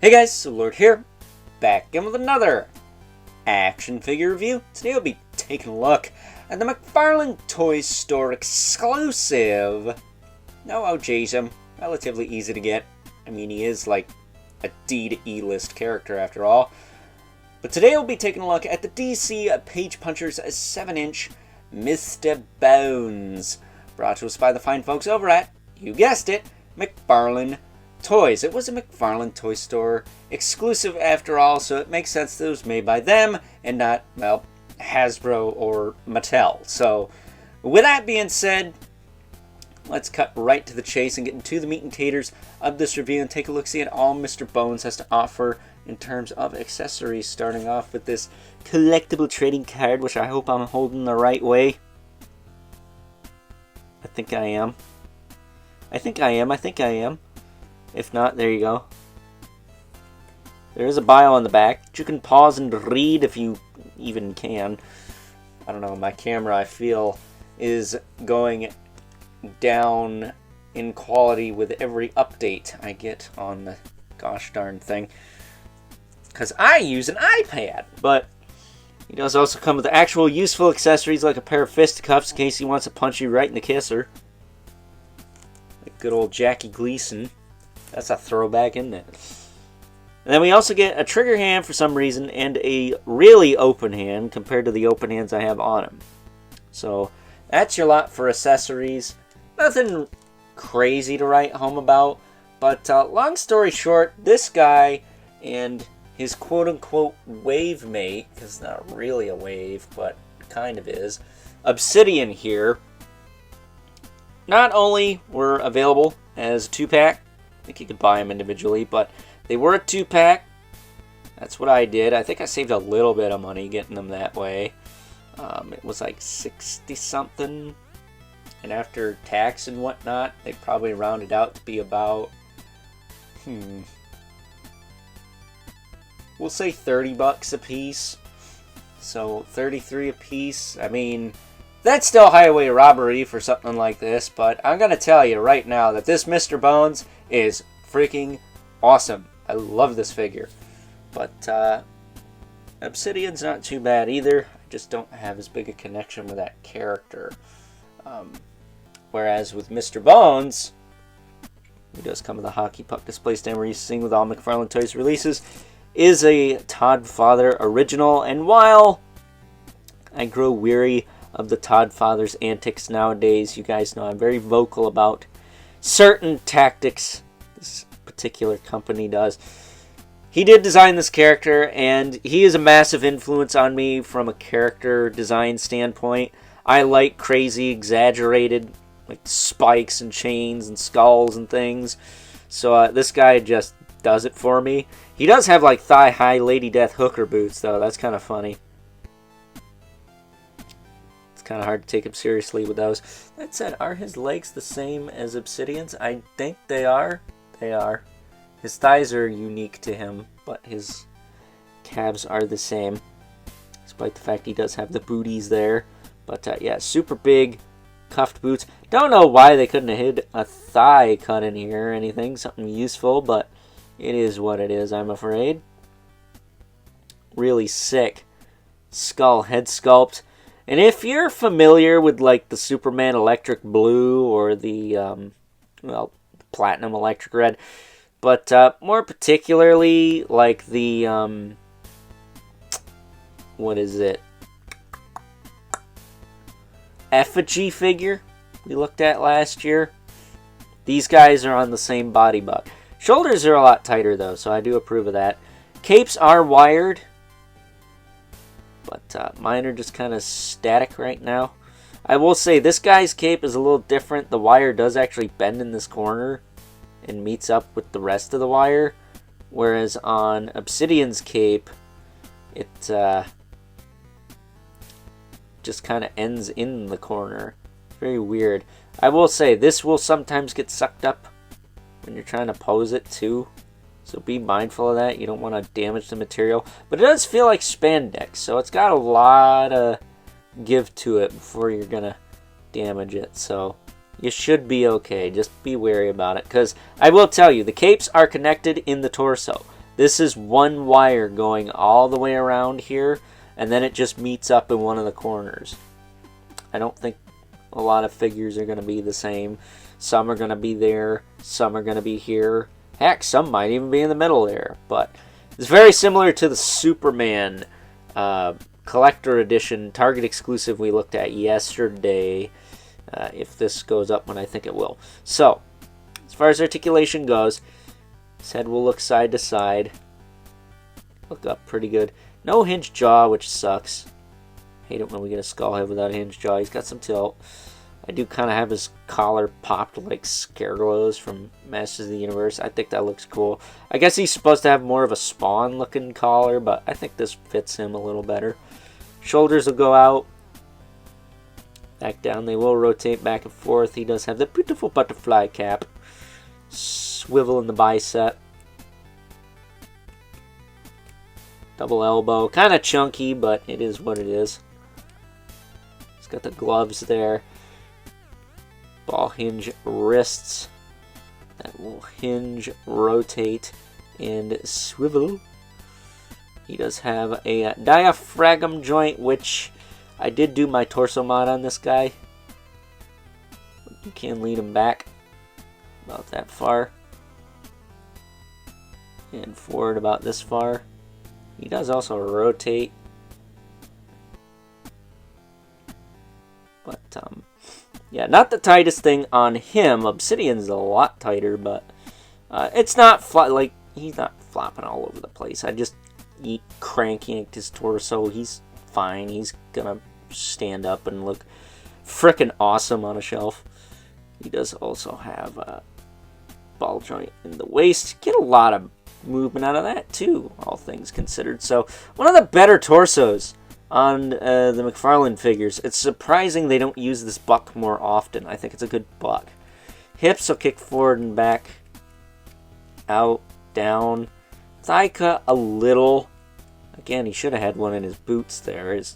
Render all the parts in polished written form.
Hey guys, so Lord here, back in with another action figure review. Today I'll be taking a look at the McFarlane Toy Store exclusive. No OGs him, relatively easy to get. I mean, he is like a D to E list character after all. But today we'll be taking a look at the DC Page Punchers 7-inch Mr. Bones, brought to us by the fine folks over at, you guessed it, McFarlane Toys. It was a McFarlane Toy Store exclusive after all, so it makes sense that it was made by them and not, well, Hasbro or Mattel. So, with that being said, let's cut right to the chase and get into the meat and taters of this review and take a look-see at all Mr. Bones has to offer in terms of accessories, starting off with this collectible trading card, which I hope I'm holding the right way. I think I am. I think I am. If not, there you go. There is a bio on the back that you can pause and read if you even can. I don't know, my camera, I feel, is going down in quality with every update I get on the gosh darn thing. Because I use an iPad, but he does also come with actual useful accessories like a pair of fisticuffs in case he wants to punch you right in the kisser. Like good old Jackie Gleason. That's a throwback, isn't it? And then we also get a trigger hand for some reason and a really open hand compared to the open hands I have on him. So that's your lot for accessories. Nothing crazy to write home about. But long story short, this guy and his quote-unquote wave mate, because it's not really a wave, but kind of is, Obsidian here, not only were available as a 2-pack, I think you could buy them individually, but they were a 2-pack. That's what I did. I think I saved a little bit of money getting them that way. It was like 60-something. And after tax and whatnot, they probably rounded out to be about, we'll say $30 a piece. So $33 a piece. I mean, that's still highway robbery for something like this, but I'm going to tell you right now that this Mr. Bones is freaking awesome. I love this figure. But Obsidian's not too bad either. I just don't have as big a connection with that character. Whereas with Mr. Bones, who does come with a hockey puck display stand we're used to seeing with all McFarlane Toys releases, is a Todd Father original. And while I grow weary of the Todd Father's antics nowadays, you guys know I'm very vocal about certain tactics this particular company does. He did design this character, and he is a massive influence on me from a character design standpoint. I like crazy, exaggerated, like spikes and chains and skulls and things. So this guy just does it for me. He does have like thigh-high Lady Death hooker boots, though. That's kind of funny. Kind of hard to take him seriously with those. That said, are his legs the same as Obsidian's? I think they are. They are. His thighs are unique to him, but his calves are the same, despite the fact he does have the booties there. But yeah, super big cuffed boots. Don't know why they couldn't have hid a thigh cut in here or anything, something useful, but it is what it is, I'm afraid. Really sick skull head sculpt. And if you're familiar with like the Superman Electric Blue or the Platinum Electric Red, but more particularly like the what is it? Effigy figure we looked at last year. These guys are on the same body buck. Shoulders are a lot tighter though, so I do approve of that. Capes are wired. But mine are just kind of static right now. I will say this guy's cape is a little different. The wire does actually bend in this corner and meets up with the rest of the wire. Whereas on Obsidian's cape, it just kind of ends in the corner. Very weird. I will say this will sometimes get sucked up when you're trying to pose it too. So be mindful of that. You don't want to damage the material. But it does feel like spandex. So it's got a lot of give to it before you're going to damage it. So you should be okay. Just be wary about it. Because I will tell you, the capes are connected in the torso. This is one wire going all the way around here, and then it just meets up in one of the corners. I don't think a lot of figures are going to be the same. Some are going to be there, some are going to be here. Heck, some might even be in the middle there. But it's very similar to the Superman collector edition, Target exclusive we looked at yesterday. If this goes up when I think it will. So, as far as articulation goes, his head will look side to side. Look up pretty good. No hinged jaw, which sucks. Hate it when we get a skull head without a hinged jaw. He's got some tilt. I do kind of have his collar popped like Scarecrow's from Masters of the Universe. I think that looks cool. I guess he's supposed to have more of a Spawn looking collar, but I think this fits him a little better. Shoulders will go out. Back down. They will rotate back and forth. He does have the beautiful butterfly cap. Swivel in the bicep. Double elbow. Kind of chunky, but it is what it is. He's got the gloves there. Ball hinge wrists. That will hinge, rotate, and swivel. He does have a diaphragm joint, which I did do my torso mod on this guy. You can lean him back about that far. And forward about this far. He does also rotate. But, yeah, not the tightest thing on him. Obsidian's a lot tighter, but it's not like he's not flopping all over the place. I just cranking his torso. He's fine. He's gonna stand up and look frickin' awesome on a shelf. He does also have a ball joint in the waist. Get a lot of movement out of that too, all things considered. So one of the better torsos on the McFarlane figures. It's surprising they don't use this buck more often. I think it's a good buck. Hips will kick forward and back, out, down. Thigh cut a little. Again, he should have had one in his boots there. His,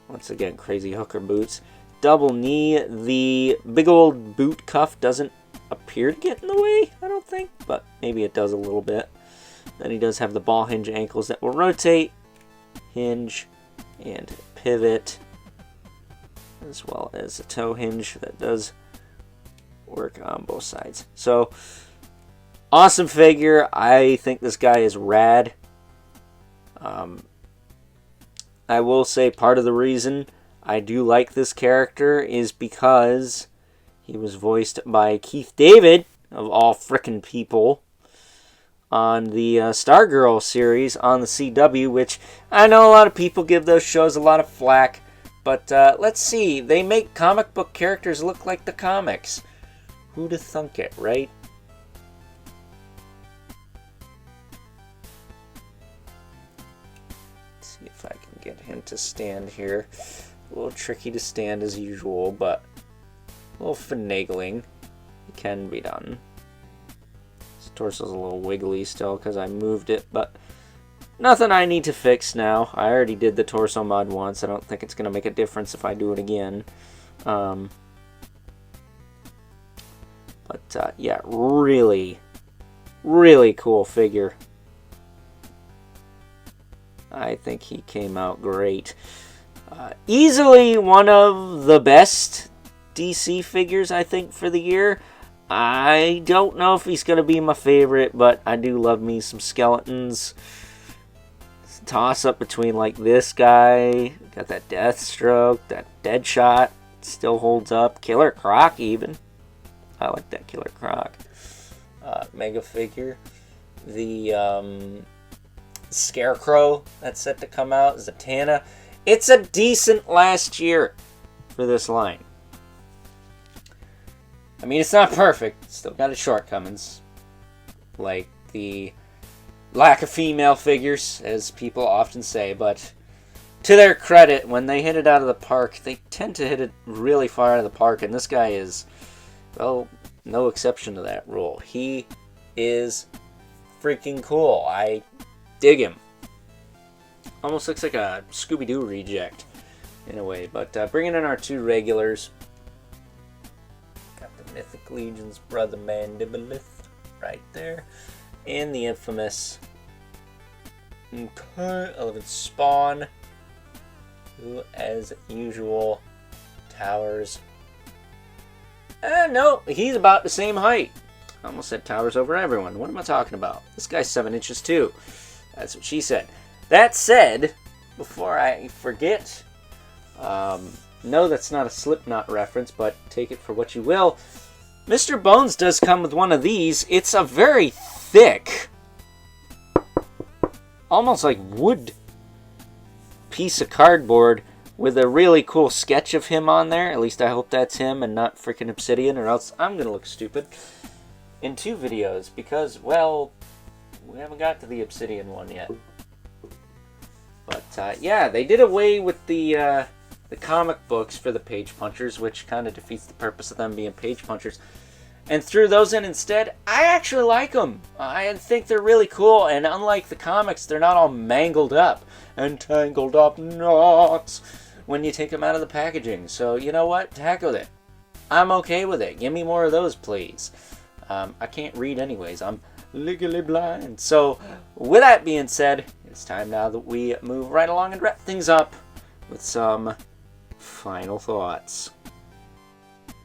once again, crazy hooker boots. Double knee. The big old boot cuff doesn't appear to get in the way, I don't think, but maybe it does a little bit. Then he does have the ball hinge ankles that will rotate, hinge, and pivot, as well as a toe hinge that does work on both sides. So, awesome figure. I think this guy is rad. I will say part of the reason I do like this character is because he was voiced by Keith David, of all frickin' people, on the Stargirl series on the CW, which I know a lot of people give those shows a lot of flack, but let's see, they make comic book characters look like the comics. Who'd have thunk it, right? Let's see if I can get him to stand here. A little tricky to stand as usual, but a little finagling. It can be done. His torso's a little wiggly still because I moved it, but nothing I need to fix now. I already did the torso mod once. I don't think it's going to make a difference if I do it again. But yeah, really, really cool figure. I think he came out great. Easily one of the best DC figures, I think, for the year. I don't know if he's going to be my favorite, but I do love me some skeletons. Toss up between like this guy. Got that Deathstroke, that Deadshot. Still holds up. Killer Croc even. I like that Killer Croc. Mega figure. The Scarecrow that's set to come out. Zatanna. It's a decent last year for this line. I mean, it's not perfect. Still got its shortcomings. Like the lack of female figures, as people often say. But to their credit, when they hit it out of the park, they tend to hit it really far out of the park. And this guy is, well, no exception to that rule. He is freaking cool. I dig him. Almost looks like a Scooby-Doo reject in a way. But bringing in our two regulars. Got the Mythic Legion's brother Mandibolith right there. And the infamous Okay, 11 Spawn, who, as usual, towers. No, he's about the same height. I almost said towers over everyone. What am I talking about? This guy's 7 inches too. That's what she said. That said, before I forget, no, that's not a Slipknot reference, but take it for what you will. Mr. Bones does come with one of these. It's a very thick, almost like wood piece of cardboard with a really cool sketch of him on there. At least I hope that's him and not freaking obsidian, or else I'm going to look stupid in 2 videos because, well, we haven't got to the obsidian one yet. But, yeah, they did away with the comic books for the page punchers, which kind of defeats the purpose of them being page punchers, and threw those in instead. I actually like them. I think they're really cool, and unlike the comics, they're not all mangled up and tangled up knots when you take them out of the packaging. So, you know what? Heck with it. I'm okay with it. Give me more of those, please. I can't read anyways. I'm legally blind. So, with that being said, it's time now that we move right along and wrap things up with some final thoughts.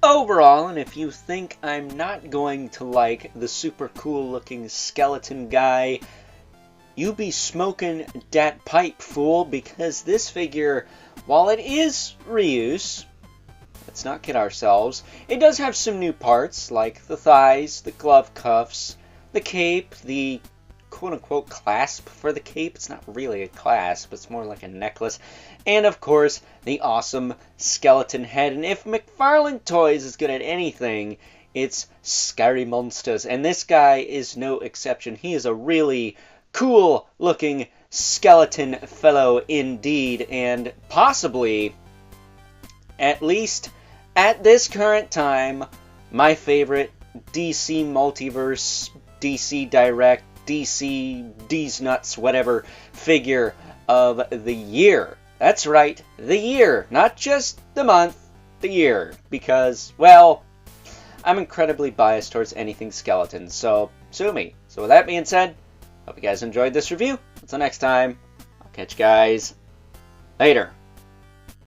Overall, and if you think I'm not going to like the super cool looking skeleton guy, you be smoking dat pipe, fool, because this figure, while it is reuse, let's not kid ourselves, it does have some new parts, like the thighs, the glove cuffs, the cape, the quote-unquote clasp for the cape. It's not really a clasp, it's more like a necklace. And, of course, the awesome skeleton head. And if McFarlane Toys is good at anything, it's scary monsters. And this guy is no exception. He is a really cool-looking skeleton fellow indeed. And possibly, at least at this current time, my favorite DC Multiverse, DC Direct, DC, D's Nuts, whatever, figure of the year. That's right, the year, not just the month, the year. Because, well, I'm incredibly biased towards anything skeleton, so sue me. So with that being said, hope you guys enjoyed this review. Until next time, I'll catch you guys later.